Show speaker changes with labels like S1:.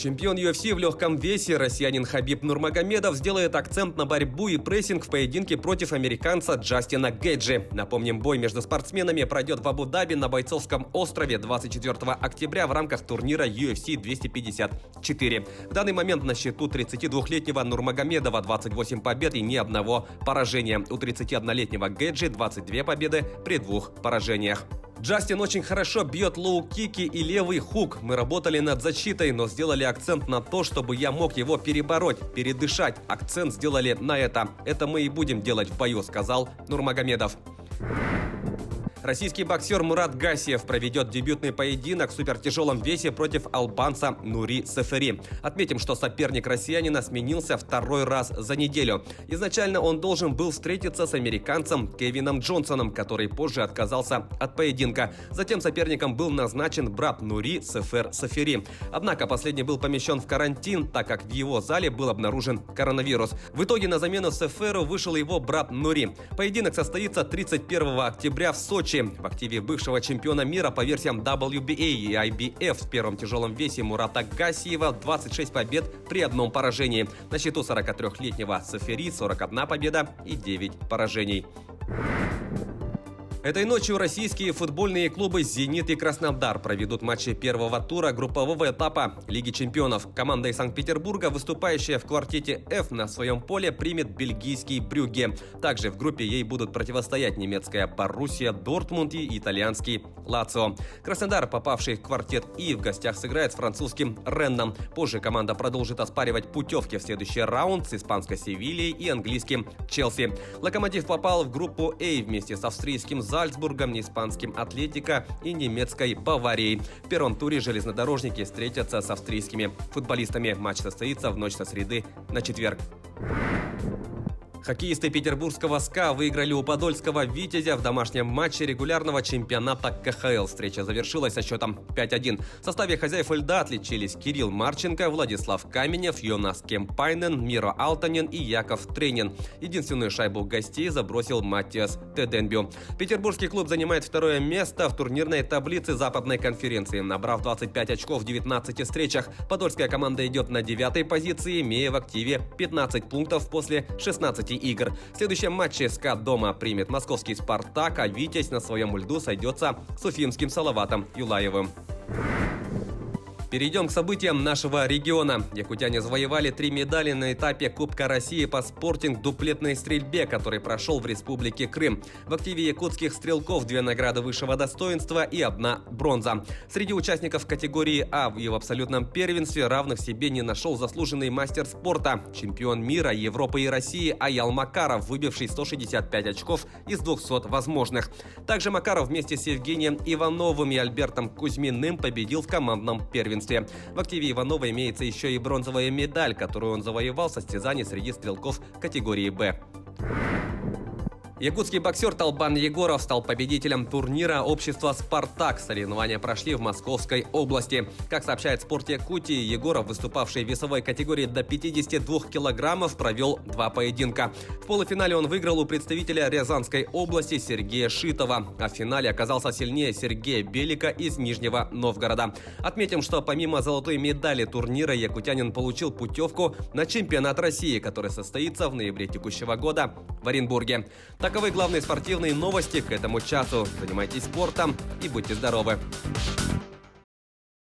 S1: Чемпион UFC в легком весе россиянин Хабиб Нурмагомедов сделает акцент на борьбу и прессинг в поединке против американца Джастина Гейджи. Напомним, бой между спортсменами пройдет в Абу-Даби на Бойцовском острове 24 октября в рамках турнира UFC 254. В данный момент на счету 32-летнего Нурмагомедова 28 побед и ни одного поражения. У 31-летнего Гейджи 22 победы при 2 поражениях. Джастин очень хорошо бьет лоу-кики и левый хук. Мы работали над защитой, но сделали акцент на то, чтобы я мог его перебороть, передышать. Акцент сделали на это. Это мы и будем делать в бою, сказал Нурмагомедов. Российский боксер Мурат Гассиев проведет дебютный поединок в супертяжелом весе против албанца Нури Сефери. Отметим, что соперник россиянина сменился второй раз за неделю. Изначально он должен был встретиться с американцем Кевином Джонсоном, который позже отказался от поединка. Затем соперником был назначен брат Нури Сефер Сефери. Однако последний был помещен в карантин, так как в его зале был обнаружен коронавирус. В итоге на замену Сеферу вышел его брат Нури. Поединок состоится 31 октября в Сочи. В активе бывшего чемпиона мира по версиям WBA и IBF в первом тяжелом весе Мурата Гассиева 26 побед при одном поражении. На счету 43-летнего Сефери 41 победа и 9 поражений. Этой ночью российские футбольные клубы «Зенит» и «Краснодар» проведут матчи первого тура группового этапа Лиги чемпионов. Команда из Санкт-Петербурга, выступающая в квартете F, на своем поле примет бельгийский Брюгге. Также в группе ей будут противостоять немецкая Боруссия Дортмунд и итальянский Лацио. Краснодар, попавший в квартет И, в гостях сыграет с французским Ренном. Позже команда продолжит оспаривать путевки в следующий раунд с испанской Севильей и английским Челси. Локомотив попал в группу А вместе с австрийским Зальцбургом, испанским Атлетико и немецкой Баварией. В первом туре железнодорожники встретятся с австрийскими футболистами. Матч состоится в ночь со среды на четверг. Хоккеисты петербургского СКА выиграли у подольского «Витязя» в домашнем матче регулярного чемпионата КХЛ. Встреча завершилась со счетом 5-1. В составе хозяев льда отличились Кирилл Марченко, Владислав Каменев, Йонас Кемпайнен, Миро Алтанин и Яков Тренин. Единственную шайбу гостей забросил Маттиас Теденбю. Петербургский клуб занимает второе место в турнирной таблице Западной конференции. Набрав 25 очков в 19 встречах, подольская команда идет на 9-й позиции, имея в активе 15 пунктов после 16 игр. В следующем матче СКА дома примет московский «Спартак», а «Витязь» на своем льду сойдется с уфимским Салаватом Юлаевым. Перейдем к событиям нашего региона. Якутяне завоевали 3 медали на этапе Кубка России по спортинг-дуплетной стрельбе, который прошел в Республике Крым. В активе якутских стрелков 2 награды высшего достоинства и 1 бронза. Среди участников категории А и в абсолютном первенстве равных себе не нашел заслуженный мастер спорта, чемпион мира, Европы и России Аял Макаров, выбивший 165 очков из 200 возможных. Также Макаров вместе с Евгением Ивановым и Альбертом Кузьминым победил в командном первенстве. В активе Иванова имеется еще и бронзовая медаль, которую он завоевал в состязании среди стрелков категории «Б». Якутский боксер Талбан Егоров стал победителем турнира общества «Спартак». Соревнования прошли в Московской области. Как сообщает «Спорт Якутии», Егоров, выступавший в весовой категории до 52 килограммов, провел 2 поединка. В полуфинале он выиграл у представителя Рязанской области Сергея Шитова, а в финале оказался сильнее Сергея Белика из Нижнего Новгорода. Отметим, что помимо золотой медали турнира якутянин получил путевку на чемпионат России, который состоится в ноябре текущего года в Оренбурге. Таковы главные спортивные новости к этому часу. Занимайтесь спортом и будьте здоровы!